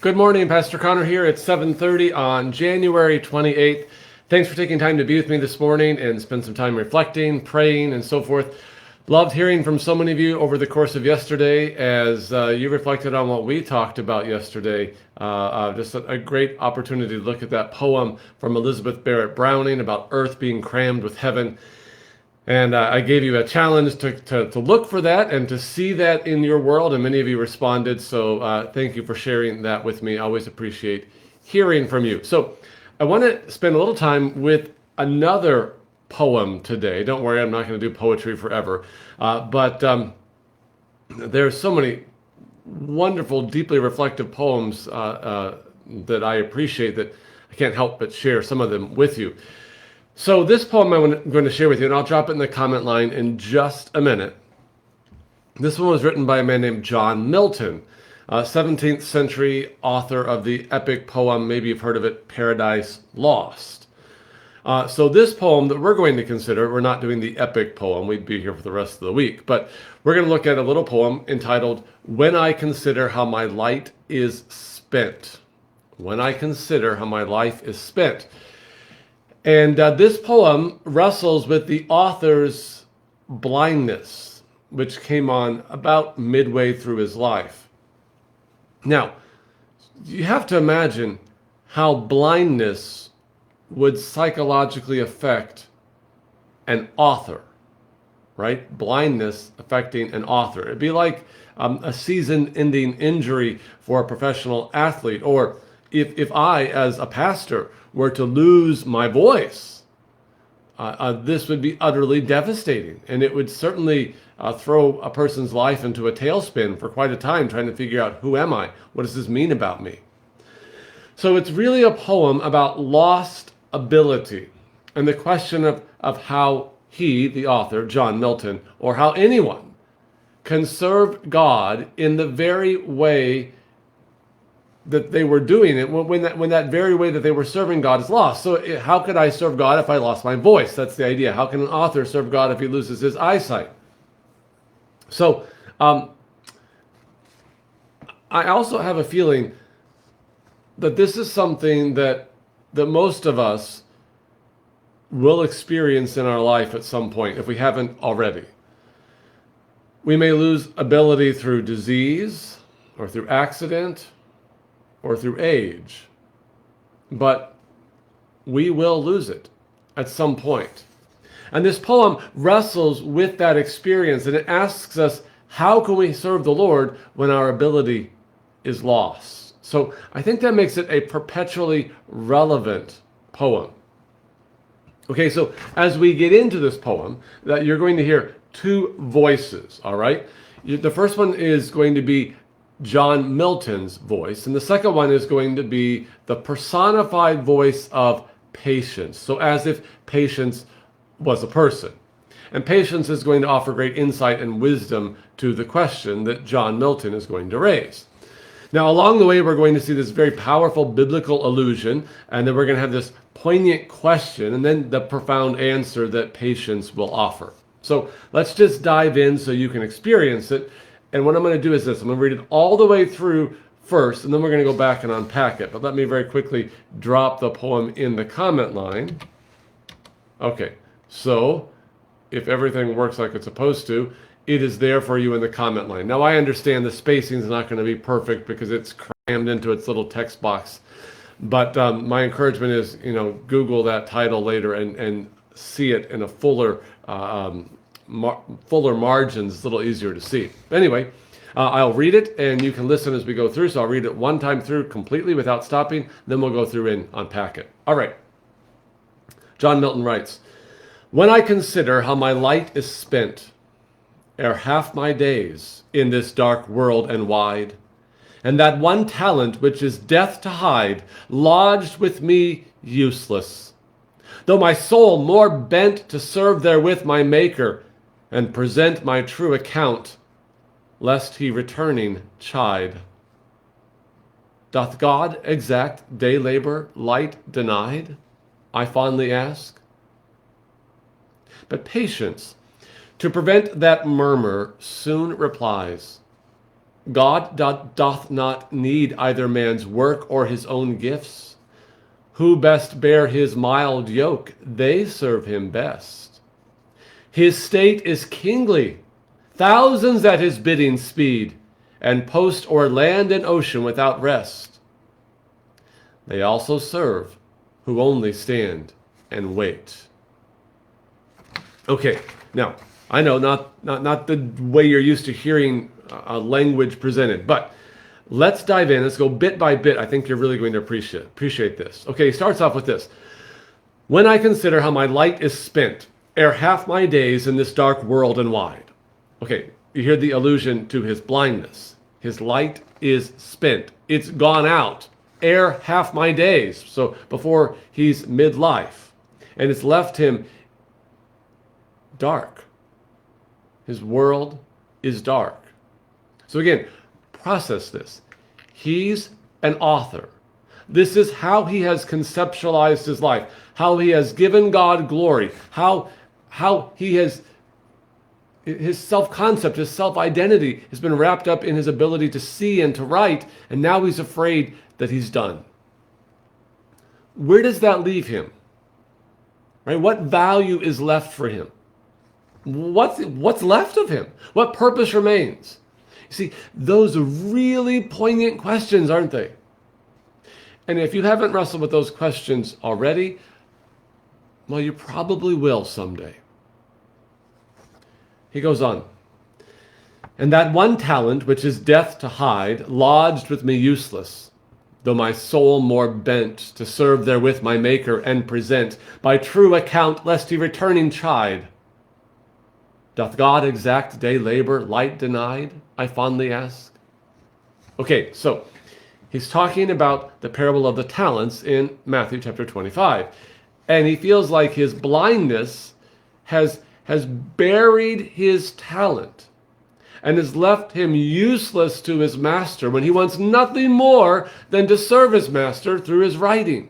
Good morning, Pastor Connor here. It's 7:30 on January 28th. Thanks for taking time to be with me this morning and spend some time reflecting, praying, and so forth. Loved hearing from so many of you over the course of yesterday as you reflected on what we talked about yesterday. Just a great opportunity to look at that poem from Elizabeth Barrett Browning about earth being crammed with heaven. And I gave you a challenge to look for that and to see that in your world, and many of you responded. So thank you for sharing that with me. I always appreciate hearing from you. So I want to spend a little time with another poem today. Don't worry, I'm not going to do poetry forever. But there's so many wonderful, deeply reflective poems that I appreciate that I can't help but share some of them with you. So this poem I'm going to share with you, and I'll drop it in the comment line in just a minute. This one was written by a man named John Milton, 17th century author of the epic poem, maybe you've heard of it, Paradise Lost. So this poem that we're going to consider, we're not doing the epic poem, we'd be here for the rest of the week, but we're going to look at a little poem entitled, When I Consider How My Light is Spent. When I Consider How My Life is Spent. And this poem wrestles with the author's blindness, which came on about midway through his life. Now, you have to imagine how blindness would psychologically affect an author, right? Blindness affecting an author. It'd be like a season-ending injury for a professional athlete, or if I, as a pastor, were to lose my voice, this would be utterly devastating. And it would certainly throw a person's life into a tailspin for quite a time, trying to figure out, who am I? What does this mean about me? So it's really a poem about lost ability and the question of how he, the author, John Milton, or how anyone can serve God in the very way that they were doing it when that very way that they were serving God is lost. So how could I serve God if I lost my voice? That's the idea. How can an author serve God if he loses his eyesight? So I also have a feeling that this is something that most of us will experience in our life at some point, if we haven't already. We may lose ability through disease or through accident or through age, but we will lose it at some point. And this poem wrestles with that experience, and it asks us, how can we serve the Lord when our ability is lost? So I think that makes it a perpetually relevant poem. Okay, so as we get into this poem, that you're going to hear two voices, all right? The first one is going to be John Milton's voice, and the second one is going to be the personified voice of Patience. So as if Patience was a person. And Patience is going to offer great insight and wisdom to the question that John Milton is going to raise. Now, along the way, we're going to see this very powerful biblical allusion, and then we're going to have this poignant question, and then the profound answer that Patience will offer. So let's just dive in so you can experience it. And what I'm going to do is this. I'm going to read it all the way through first, and then we're going to go back and unpack it. But let me very quickly drop the poem in the comment line. Okay, so if everything works like it's supposed to, it is there for you in the comment line. Now, I understand the spacing is not going to be perfect because it's crammed into its little text box. But my encouragement is, Google that title later and see it in a fuller margins. It's a little easier to see. Anyway, I'll read it and you can listen as we go through. So I'll read it one time through completely without stopping. Then we'll go through and unpack it. All right. John Milton writes, When I consider how my light is spent, ere half my days in this dark world and wide, and that one talent which is death to hide, lodged with me useless, though my soul more bent to serve therewith my Maker, and present my true account, lest he returning chide. Doth God exact day labor light denied? I fondly ask. But Patience, to prevent that murmur, soon replies, God doth not need either man's work or his own gifts. Who best bear his mild yoke? They serve him best. His state is kingly. Thousands at his bidding speed, and post o'er land and ocean without rest. They also serve who only stand and wait. Okay, now, I know not the way you're used to hearing a language presented, but let's dive in. Let's go bit by bit. I think you're really going to appreciate this. Okay, he starts off with this. When I consider how my light is spent, ere half my days in this dark world and wide. Okay, you hear the allusion to his blindness. His light is spent. It's gone out. Ere half my days. So before he's midlife. And it's left him dark. His world is dark. So again, process this. He's an author. This is how he has conceptualized his life, how he has given God glory, how he has, his self-concept, his self-identity has been wrapped up in his ability to see and to write, and now he's afraid that he's done. Where does that leave him? Right? What value is left for him? What's left of him? What purpose remains? You see, those are really poignant questions, aren't they? And if you haven't wrestled with those questions already, well, you probably will someday. He goes on. And that one talent, which is death to hide, lodged with me useless, though my soul more bent to serve therewith my Maker and present, by true account, lest he returning chide. Doth God exact day labor light denied? I fondly ask. Okay, so he's talking about the parable of the talents in Matthew chapter 25. And he feels like his blindness has buried his talent and has left him useless to his master when he wants nothing more than to serve his master through his writing.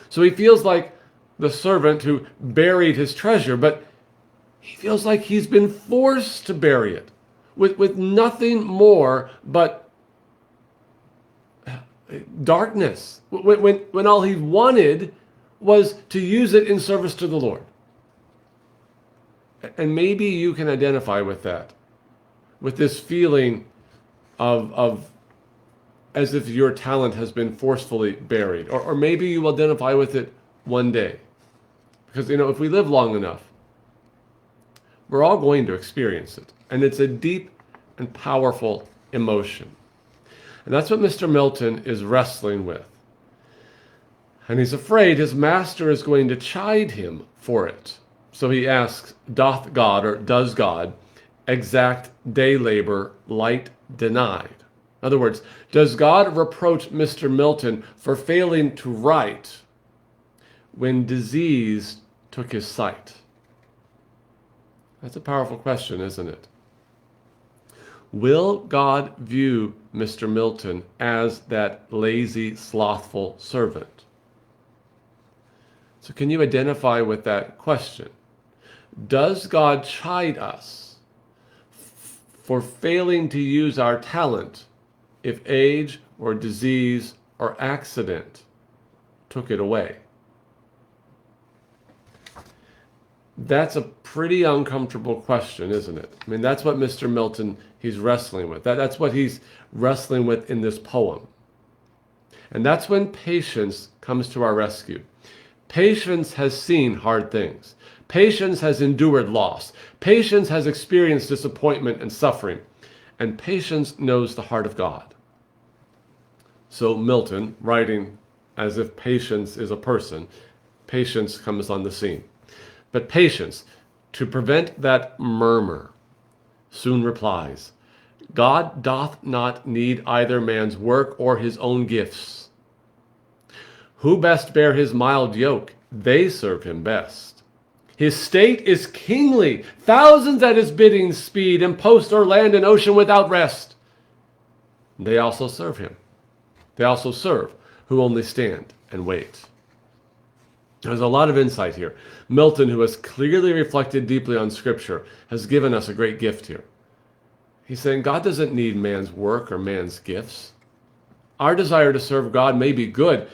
So he feels like the servant who buried his treasure, but he feels like he's been forced to bury it with nothing more but darkness, when all he wanted was to use it in service to the Lord. And maybe you can identify with that, with this feeling of as if your talent has been forcefully buried. Or maybe you identify with it one day. Because, if we live long enough, we're all going to experience it. And it's a deep and powerful emotion. And that's what Mr. Milton is wrestling with. And he's afraid his master is going to chide him for it. So he asks, doth God, or does God, exact day labor light denied? In other words, does God reproach Mr. Milton for failing to write when disease took his sight? That's a powerful question, isn't it? Will God view Mr. Milton as that lazy, slothful servant? So can you identify with that question? Does God chide us for failing to use our talent if age or disease or accident took it away? That's a pretty uncomfortable question, isn't it? I mean, that's what Mr. Milton, he's wrestling with. That's what he's wrestling with in this poem. And that's when patience comes to our rescue. Patience has seen hard things. Patience has endured loss. Patience has experienced disappointment and suffering. And patience knows the heart of God. So Milton, writing as if patience is a person, patience comes on the scene. But patience, to prevent that murmur, soon replies, God doth not need either man's work or his own gifts. Who best bear his mild yoke? They serve him best. His state is kingly. Thousands at his bidding speed, and post o'er land and ocean without rest. They also serve him. They also serve who only stand and wait. There's a lot of insight here. Milton, who has clearly reflected deeply on Scripture, has given us a great gift here. He's saying God doesn't need man's work or man's gifts. Our desire to serve God may be good,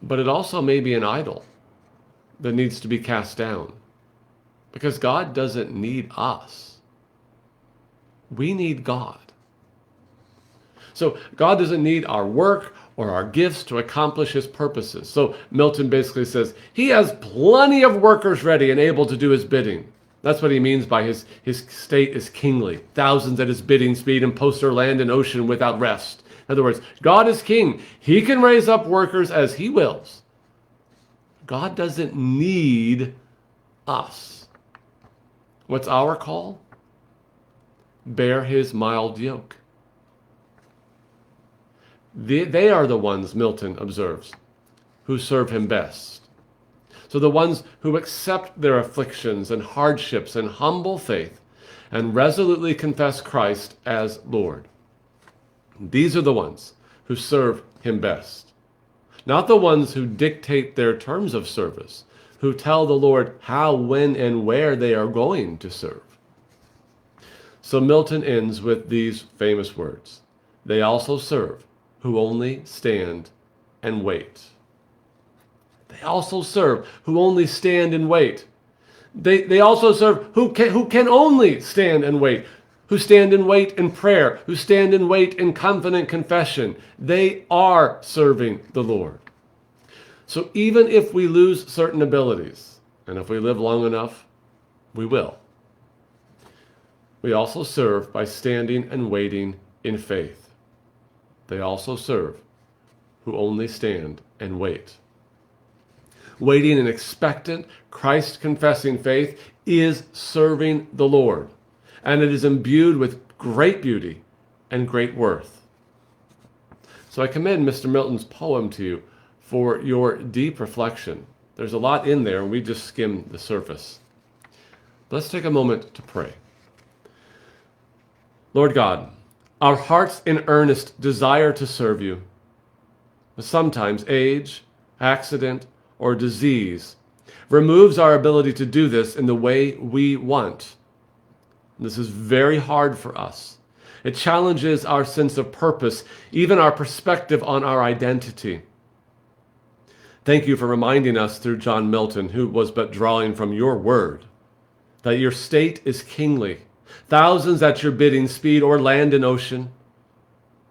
but it also may be an idol that needs to be cast down. Because God doesn't need us. We need God. So God doesn't need our work or our gifts to accomplish his purposes. So Milton basically says he has plenty of workers ready and able to do his bidding. That's what he means by his state is kingly. Thousands at his bidding speed and poster land and ocean without rest. In other words, God is king. He can raise up workers as he wills. God doesn't need us. What's our call? Bear his mild yoke. They are the ones, Milton observes, who serve him best. So the ones who accept their afflictions and hardships in humble faith and resolutely confess Christ as Lord. These are the ones who serve him best. Not the ones who dictate their terms of service, who tell the Lord how, when, and where they are going to serve. So Milton ends with these famous words. They also serve who only stand and wait. They also serve who only stand and wait. They also serve who can only stand and wait, who stand and wait in prayer, who stand and wait in confident confession. They are serving the Lord. So even if we lose certain abilities, and if we live long enough, we will. We also serve by standing and waiting in faith. They also serve who only stand and wait. Waiting in expectant, Christ-confessing faith is serving the Lord, and it is imbued with great beauty and great worth. So I commend Mr. Milton's poem to you for your deep reflection. There's a lot in there, and we just skimmed the surface. Let's take a moment to pray. Lord God, our hearts in earnest desire to serve you. But sometimes age, accident, or disease removes our ability to do this in the way we want. This is very hard for us. It challenges our sense of purpose, even our perspective on our identity. Thank you for reminding us through John Milton, who was but drawing from your word, that your state is kingly. Thousands at your bidding speed or land and ocean.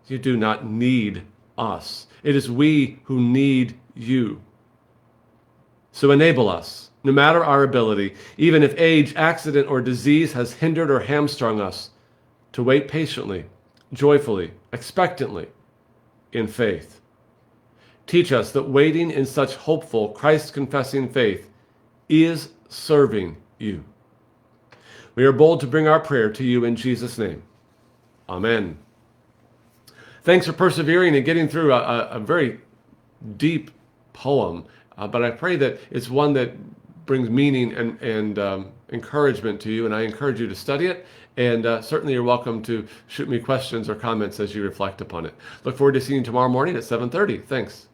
You do not need us. It is we who need you. So enable us, no matter our ability, even if age, accident, or disease has hindered or hamstrung us, to wait patiently, joyfully, expectantly, in faith. Teach us that waiting in such hopeful, Christ-confessing faith is serving you. We are bold to bring our prayer to you in Jesus' name. Amen. Thanks for persevering and getting through a very deep poem, but I pray that it's one that brings meaning and encouragement to you, and I encourage you to study it, and certainly you're welcome to shoot me questions or comments as you reflect upon it. Look forward to seeing you tomorrow morning at 7:30. Thanks.